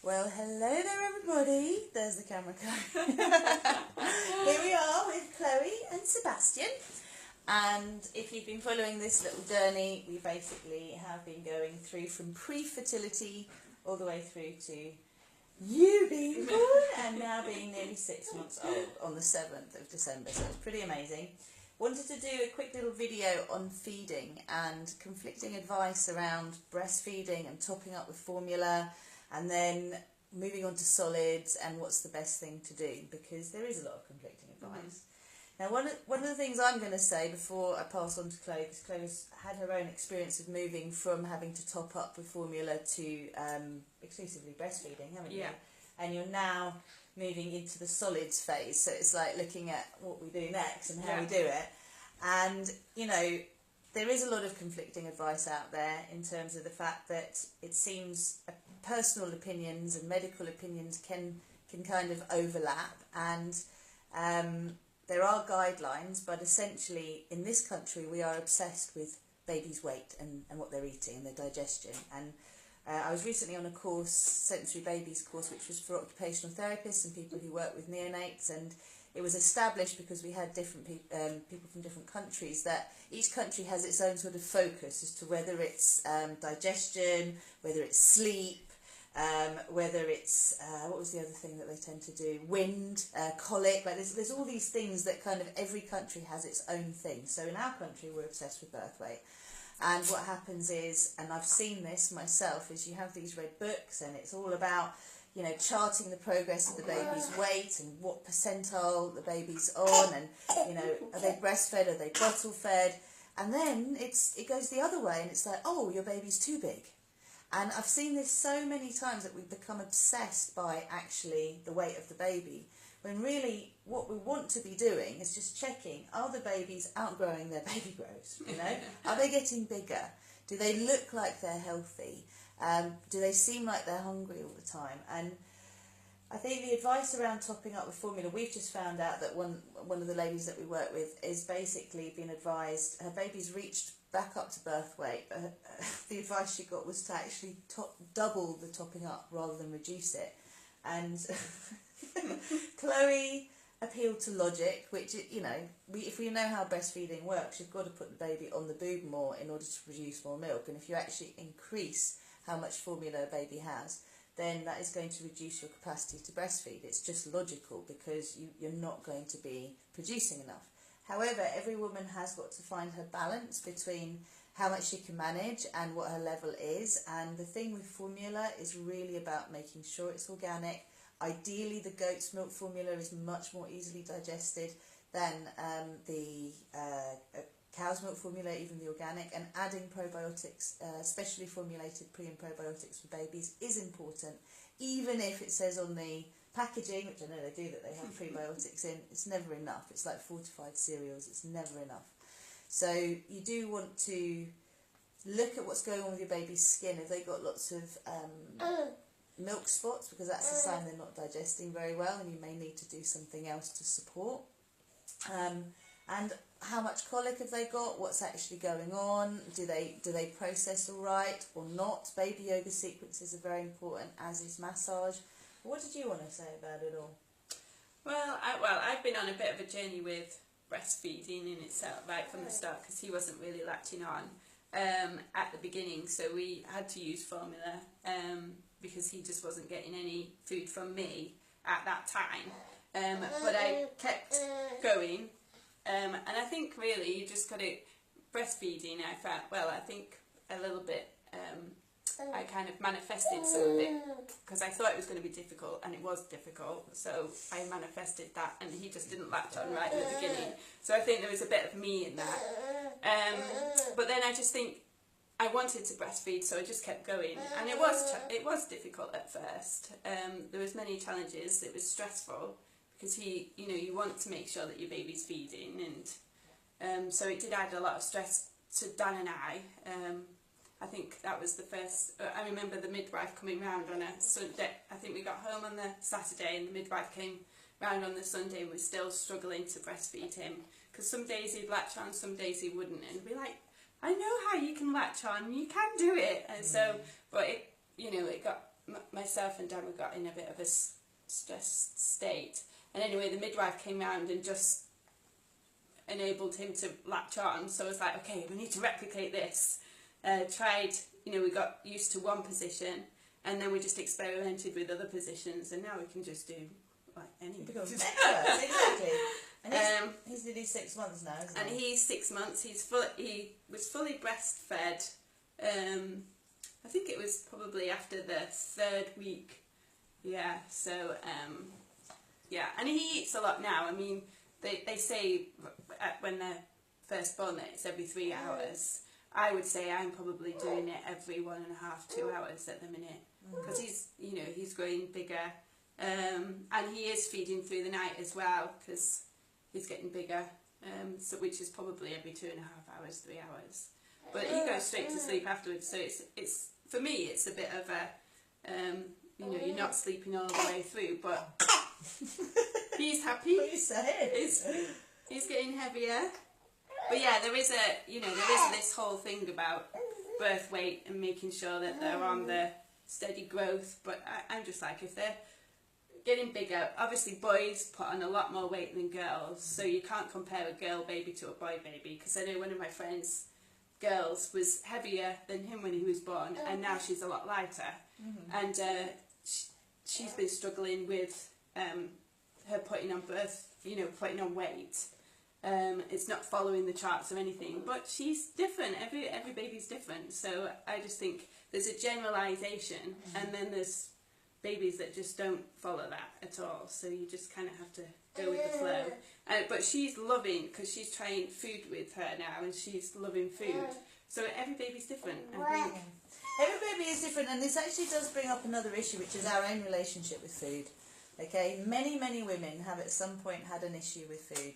Well, hello there everybody. There's the camera guy. Here we are with Chloe and Sebastian. And if you've been following this little journey, we basically have been going through from pre-fertility all the way through to you being born and now being nearly 6 months old on the 7th of December. So it's pretty amazing. Wanted to do a quick little video on feeding and conflicting advice around breastfeeding and topping up with formula, and then moving on to solids and what's the best thing to do, because there is a lot of conflicting advice. Now, one of the things I'm going to say before I pass on to Chloe, because Chloe's had her own experience of moving from having to top up with formula to exclusively breastfeeding, haven't you? And you're now moving into the solids phase, so it's like looking at what we do next and how we do it. And, you know, there is a lot of conflicting advice out there in terms of the fact that it seems personal opinions and medical opinions can kind of overlap, and there are guidelines, but essentially in this country we are obsessed with babies' weight and what they're eating and their digestion. And I was recently on a course, sensory babies course, which was for occupational therapists and people who work with neonates, and it was established because we had different people from different countries, that each country has its own sort of focus as to whether it's digestion, whether it's sleep, whether it's, what was the other thing that they tend to do, wind, colic, like there's all these things that kind of every country has its own thing. So in our country we're obsessed with birth weight. And what happens is, and I've seen this myself, is you have these red books and it's all about, you know, charting the progress of the baby's weight and what percentile the baby's on, and, you know, are they breastfed, are they bottle fed, and then it goes the other way and it's like, oh, your baby's too big. And I've seen this so many times that we've become obsessed by actually the weight of the baby, when really what we want to be doing is just checking, are the babies outgrowing their baby growth, you know? Are they getting bigger? Do they look like they're healthy? Do they seem like they're hungry all the time? And I think the advice around topping up with formula, we've just found out that one of the ladies that we work with is basically been advised, her baby's reached back up to birth weight, but the advice she got was to actually double the topping up rather than reduce it. And Chloe appealed to logic, which, you know, if we know how breastfeeding works, you've got to put the baby on the boob more in order to produce more milk. And if you actually increase how much formula a baby has, then that is going to reduce your capacity to breastfeed. It's just logical, because you're not going to be producing enough. However, every woman has got to find her balance between how much she can manage and what her level is. And the thing with formula is really about making sure it's organic. Ideally, the goat's milk formula is much more easily digested than the cow's milk formula, even the organic. And adding probiotics, specially formulated pre and probiotics for babies, is important. Even if it says on the packaging, which I know they do, that they have prebiotics in, it's never enough. It's like fortified cereals, it's never enough. So you do want to look at what's going on with your baby's skin. If they've got lots of milk spots, because that's a sign they're not digesting very well, and you may need to do something else to support. And how much colic have they got? What's actually going on? Do they process all right or not? Baby yoga sequences are very important, as is massage. What did you want to say about it all? Well, I've been on a bit of a journey with breastfeeding in itself, right from the start, because he wasn't really latching on at the beginning, so we had to use formula because he just wasn't getting any food from me at that time. But I kept going, and I think really you just got to, breastfeeding, I felt, well, I think a little bit, I kind of manifested some of it, because I thought it was going to be difficult, and it was difficult, so I manifested that, and he just didn't latch on right at the beginning. So I think there was a bit of me in that. But then I just think I wanted to breastfeed, so I just kept going, and it was difficult at first. There was many challenges. It was stressful, because you want to make sure that your baby's feeding, and so it did add a lot of stress to Dan and I. I think that was the first, I remember the midwife coming round on a Sunday. I think we got home on the Saturday and the midwife came round on the Sunday and was still struggling to breastfeed him, because some days he'd latch on, some days he wouldn't, and be like, I know how you can latch on, you can do it. And so, but it, it got myself and Dad got in a bit of a stressed state. And anyway, the midwife came round and just enabled him to latch on. So I was like, okay, we need to replicate this. Tried, we got used to one position, and then we just experimented with other positions, and now we can just do like anything. Becomes experts, exactly. And he's nearly 6 months now, isn't he? And he's 6 months. He was fully breastfed. I think it was probably after the 3rd week. Yeah. So yeah, and he eats a lot now. I mean, they say when they're first born that it's every 3 hours. I would say I'm probably doing it every 1.5, 2 hours at the minute, because he's growing bigger, and he is feeding through the night as well because he's getting bigger, so which is probably every 2.5 hours, 3 hours. But he goes straight to sleep afterwards. So it's for me it's a bit of a you're not sleeping all the way through, but he's happy. What are you saying? He's getting heavier. But yeah, there is this whole thing about birth weight and making sure that they're on the steady growth. But I'm just like, if they're getting bigger, obviously boys put on a lot more weight than girls, so you can't compare a girl baby to a boy baby, because I know one of my friends' girls was heavier than him when he was born, and now she's a lot lighter. And she's been struggling with her putting on weight. It's not following the charts or anything, but she's different. Every baby's different. So I just think there's a generalisation, and then there's babies that just don't follow that at all. So you just kind of have to go with the flow. But she's loving, because she's trying food with her now, and she's loving food. So every baby's different, I think. Every baby is different, and this actually does bring up another issue, which is our own relationship with food. Okay, many women have at some point had an issue with food.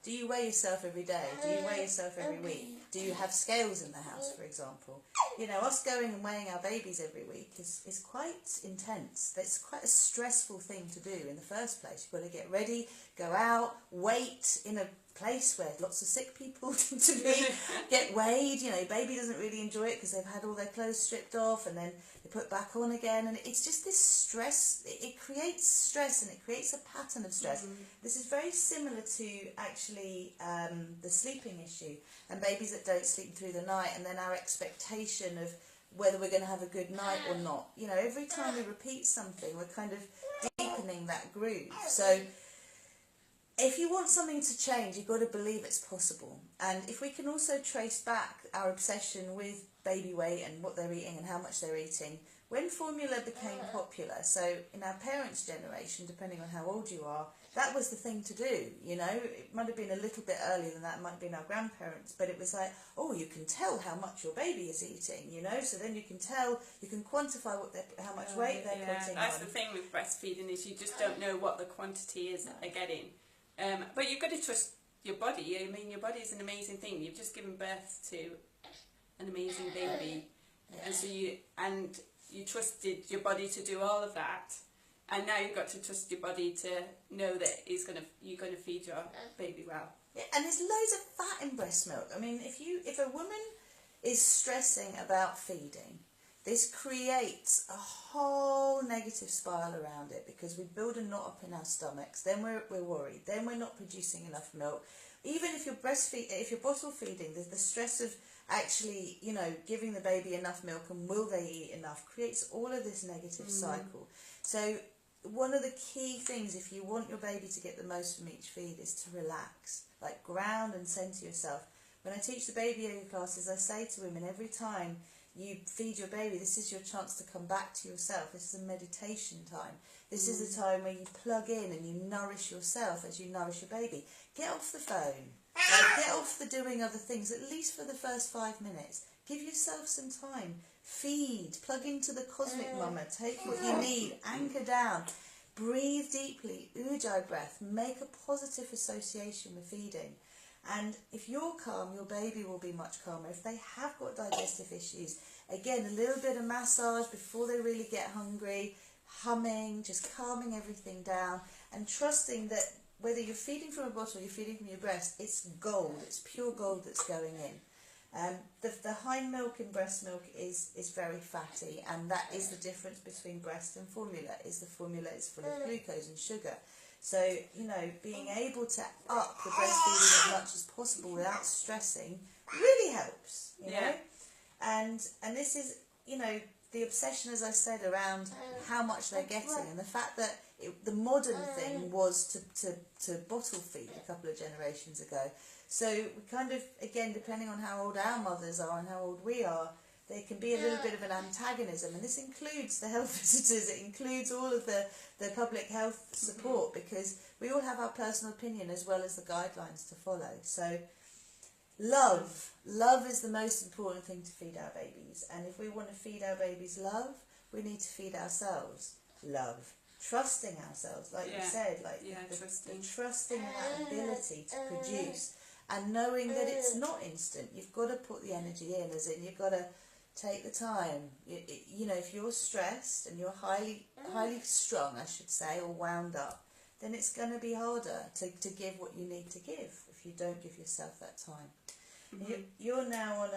Do you weigh yourself every day? Do you weigh yourself every week? Do you have scales in the house, for example? Us going and weighing our babies every week is quite intense. It's quite a stressful thing to do in the first place. You've got to get ready, go out, wait in a place where lots of sick people tend to be, get weighed. Baby doesn't really enjoy it because they've had all their clothes stripped off and then they put back on again, and it's just this stress. It creates stress, and it creates a pattern of stress. This is very similar to actually the sleeping issue, and babies that don't sleep through the night, and then our expectation of whether we're going to have a good night or not. Every time we repeat something, we're kind of deepening that groove. So if you want something to change, you've got to believe it's possible. And if we can also trace back our obsession with baby weight and what they're eating and how much they're eating, when formula became popular, so in our parents' generation, depending on how old you are, that was the thing to do. It might have been a little bit earlier than that, it might have been our grandparents, but it was like, oh, you can tell how much your baby is eating, so then you can tell, you can quantify how much weight they're putting on. That's the thing with breastfeeding, is you just don't know what the quantity is that they're getting. But you've got to trust your body. I mean, your body is an amazing thing. You've just given birth to an amazing baby, and so you trusted your body to do all of that, and now you've got to trust your body to know that you're gonna feed your baby well. Yeah, and there's loads of fat in breast milk. I mean, if a woman is stressing about feeding, this creates a whole negative spiral around it, because we build a knot up in our stomachs, then we're worried, then we're not producing enough milk. Even if you're if you're bottle feeding, there's the stress of actually, giving the baby enough milk, and will they eat enough, creates all of this negative cycle. So one of the key things, if you want your baby to get the most from each feed, is to relax, like ground and centre yourself. When I teach the baby yoga classes, I say to women, every time you feed your baby, this is your chance to come back to yourself. This is a meditation time. This is a time where you plug in and you nourish yourself as you nourish your baby. Get off the phone. Get off the doing other things, at least for the first 5 minutes. Give yourself some time. Feed. Plug into the cosmic mama. Take what you need. Anchor down. Breathe deeply. Ujjayi breath. Make a positive association with feeding. And if you're calm, your baby will be much calmer. If they have got digestive issues, again, a little bit of massage before they really get hungry, humming, just calming everything down, and trusting that whether you're feeding from a bottle or you're feeding from your breast, it's gold, it's pure gold that's going in. The hind milk in breast milk is very fatty, and that is the difference between breast and formula, is the formula is full of glucose and sugar. So, you know, being able to up the breastfeeding as much as possible without stressing really helps, you know. And this is, you know, the obsession, as I said, around how much they're getting, and the fact that the modern thing was to bottle feed a couple of generations ago. So we kind of, again, depending on how old our mothers are and how old we are, there can be a little bit of an antagonism, and this includes the health visitors, it includes all of the public health support, because we all have our personal opinion as well as the guidelines to follow. So love is the most important thing to feed our babies, and if we want to feed our babies love, we need to feed ourselves love. Trusting ourselves, like you said, like trusting that ability to produce, and knowing that it's not instant. You've got to put the energy in, as in you've got to take the time. You know, if you're stressed and you're highly strung, I should say, or wound up, then it's going to be harder to give what you need to give if you don't give yourself that time. You're now on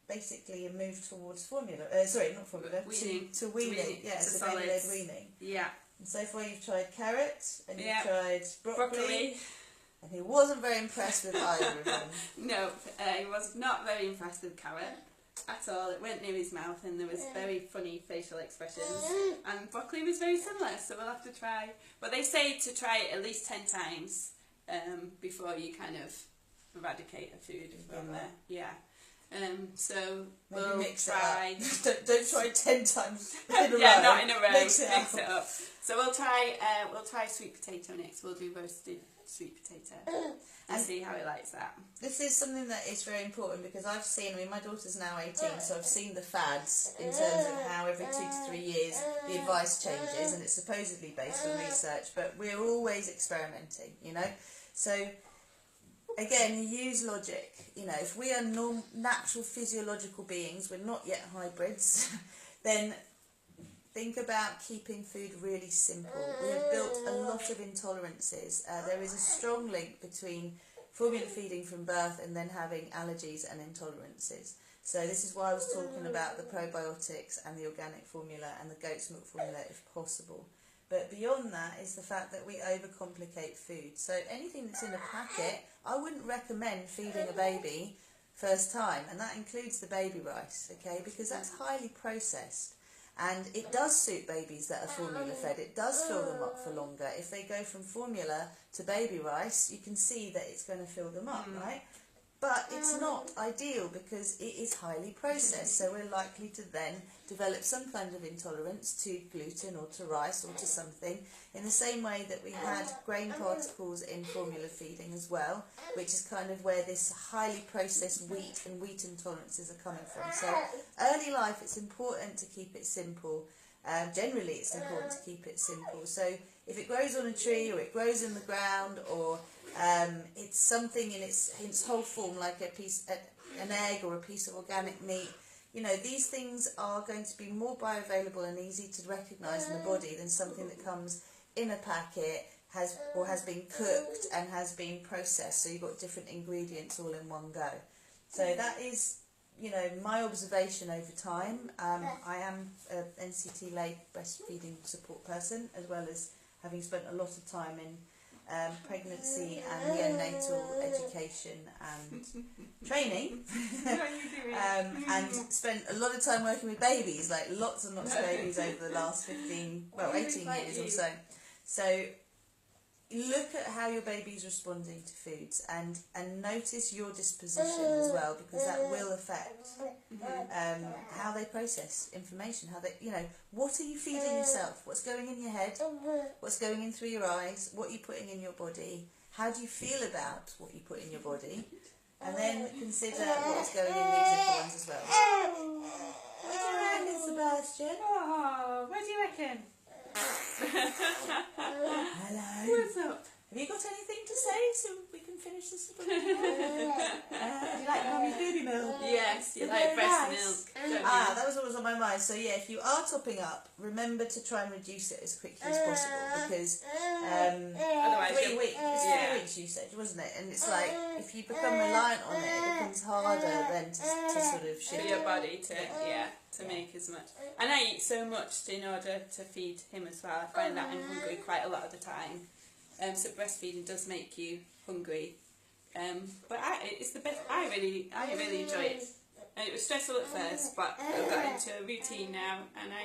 basically a move towards formula. Sorry, not formula. Weaning. To weaning. Yeah, so baby-led weaning. Yeah. And so far you've tried carrot and you've tried broccoli. And he wasn't very impressed with either of them. No, he was not very impressed with carrot at all. It went near his mouth and there was very funny facial expressions. And broccoli was very similar, so we'll have to try. But they say to try it at least 10 times before you kind of eradicate a food from there. Yeah. So maybe we'll try. Don't try 10 times in a row. Not in a row. Mix it up. So we'll try sweet potato next. We'll do roasted sweet potato and see how he likes that. This is something that is very important, because I've seen, I mean, my daughter's now 18, so I've seen the fads in terms of how every 2 to 3 years the advice changes, and it's supposedly based on research, but we're always experimenting, you know. So again, you use logic. You know, if we are natural physiological beings, we're not yet hybrids, then think about keeping food really simple. We have built a lot of intolerances. There is a strong link between formula feeding from birth and then having allergies and intolerances. So this is why I was talking about the probiotics and the organic formula and the goat's milk formula if possible. But beyond that is the fact that we overcomplicate food. So anything that's in a packet, I wouldn't recommend feeding a baby first time, and that includes the baby rice, okay, because that's highly processed. And it does suit babies that are formula fed. It does fill them up for longer. If they go from formula to baby rice, you can see that it's going to fill them up, right? But it's not ideal because it is highly processed. So we're likely to then develop some kind of intolerance to gluten or to rice or to something, in the same way that we had grain particles in formula feeding as well, which is kind of where this highly processed wheat and wheat intolerances are coming from. So early life, it's important to keep it simple. Generally, it's important to keep it simple. So if it grows on a tree, or it grows in the ground, or it's something in its whole form, like an egg or a piece of organic meat, you know, these things are going to be more bioavailable and easy to recognise in the body than something that comes in a packet, has been cooked and has been processed. So you've got different ingredients all in one go. So that is, you know, my observation over time. I am an NCT-led breastfeeding support person, as well as having spent a lot of time in pregnancy and neonatal education and training, and spent a lot of time working with babies, like lots and lots of babies over the last 18 years or so. So look at how your baby's responding to foods, and notice your disposition as well, because that will affect how they process information, how they, you know, what are you feeding yourself, what's going in your head, what's going in through your eyes, what are you putting in your body, how do you feel about what you put in your body, and then consider what's going in these little ones as well. What do you reckon, Sebastian? Oh, what do you reckon? Hello. What's up? Have you got anything to say so we can finish this? Do you like mummy's baby milk? Yes, you They're like very breast nice. milk. Don't you? That was what was on my mind. So yeah, if you are topping up, remember to try and reduce it as quickly as possible, because Otherwise, 3 weeks. It's 3 weeks you said, wasn't it? And it's like if you become reliant on it, it becomes harder then to sort of for shift your it. body to make as much. And I eat so much in order to feed him as well. I find that I'm hungry quite a lot of the time. So breastfeeding does make you hungry. But it's the best. I really enjoy it. And it was stressful at first, but I've got into a routine now, and I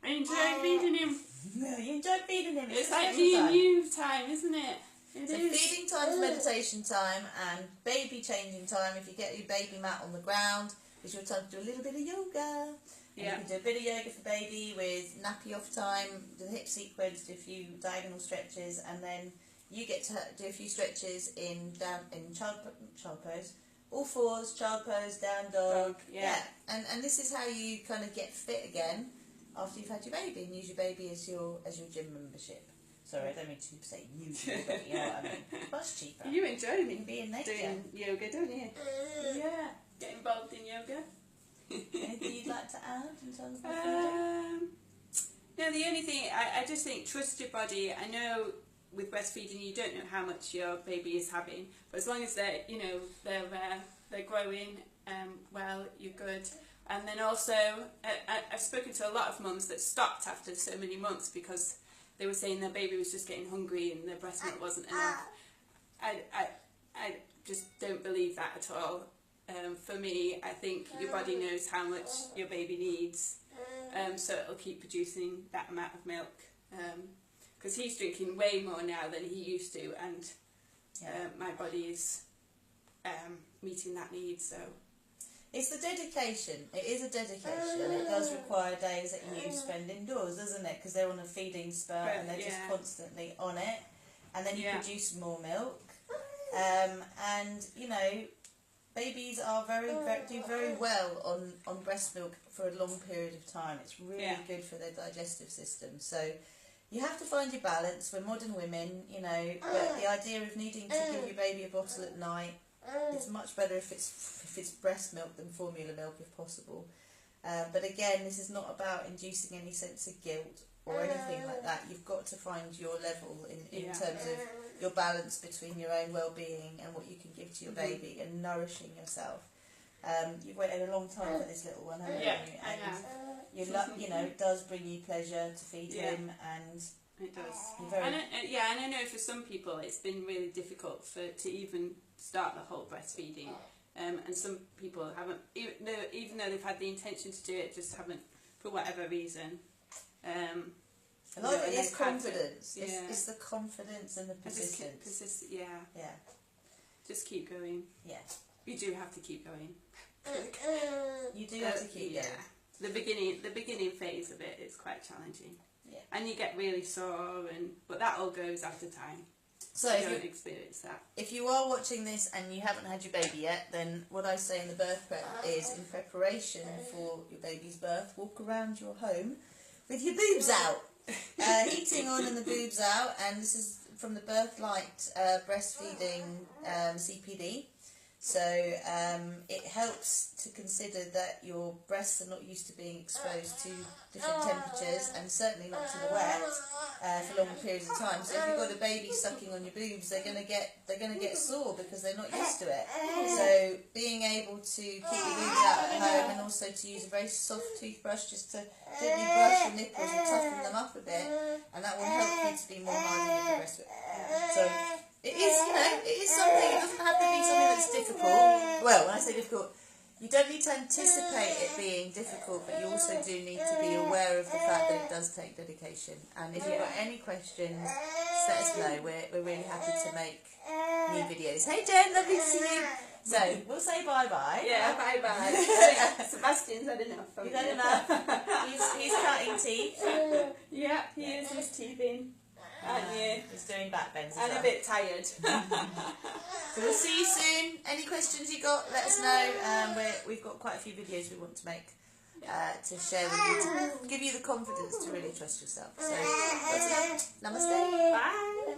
enjoy feeding him. You enjoy feeding him. It's like me and you time, isn't it? So feeding time is meditation time, and baby changing time. If you get your baby mat on the ground, is your time to do a little bit of yoga. And you can do a bit of yoga for baby with nappy off time, do the hip sequence, do a few diagonal stretches, and then you get to do a few stretches in child pose, all fours, child pose, down dog. And this is how you kind of get fit again after you've had your baby, and use your baby as your gym membership. Sorry, I don't mean to say use it, but you know what I mean. It's much cheaper. You enjoy Be in nature. doing yoga, don't you? Yeah. Get involved in yoga. Anything you'd like to add in terms of the feeding? No, the only thing, I just think trust your body. I know with breastfeeding you don't know how much your baby is having, but as long as they're growing well, you're good. And then also, I've spoken to a lot of mums that stopped after so many months because they were saying their baby was just getting hungry and their breast milk wasn't enough. I just don't believe that at all. For me, I think your body knows how much your baby needs, so it'll keep producing that amount of milk. Because he's drinking way more now than he used to, and my body is meeting that need. So it's the dedication. It is a dedication, and it does require days that you spend indoors, doesn't it? Because they're on a feeding spurt and they're just constantly on it, and then you produce more milk, and you know. Babies are do very well on breast milk for a long period of time. It's really good for their digestive system. So you have to find your balance. We're modern women, you know, but the idea of needing to give your baby a bottle at night, it's much better if it's breast milk than formula milk if possible. But again, this is not about inducing any sense of guilt or anything like that. You've got to find your level in terms of your balance between your own well-being and what you can give to your baby and nourishing yourself. You've waited a long time for this little one, haven't you? And you know, it does bring you pleasure to feed him, and it does. And I know for some people it's been really difficult to even start the whole breastfeeding, and some people haven't, even though they've had the intention to do it, just haven't for whatever reason. A lot of it is confidence. It's the confidence and the persistence. Just keep going. Yeah. You do have to keep going. You do have to keep going. The beginning phase of it is quite challenging. Yeah. And you get really sore, but that all goes after time. So you don't experience that. If you are watching this and you haven't had your baby yet, then what I say in the birth prep is, in preparation for your baby's birth, walk around your home with your boobs out. Heating on and the boobs out, and this is from the Birthlight breastfeeding CPD. So it helps to consider that your breasts are not used to being exposed to different temperatures, and certainly not to the wet for long periods of time. So if you've got a baby sucking on your boobs, they're gonna get sore because they're not used to it. So being able to keep your boobs out at home, and also to use a very soft toothbrush just to gently brush your nipples and toughen them up a bit, and that will help you to be more hardened in the breast. So it is something. It doesn't have to be something that's difficult. Well, when I say difficult, you don't need to anticipate it being difficult, but you also do need to be aware of the fact that it does take dedication. And if you've got any questions, just let us know. We're really happy to make new videos. Hey Jen, lovely to see you. So we'll say bye-bye. Yeah, bye-bye. Sebastian's had enough. You've had enough. He's cutting teeth. Yeah, he is. His teeth in. He's doing back bends as well. well. A bit tired. So we'll see you soon. Any questions you got, let us know. We've got quite a few videos we want to make to share with you, to give you the confidence to really trust yourself. So, namaste. Bye.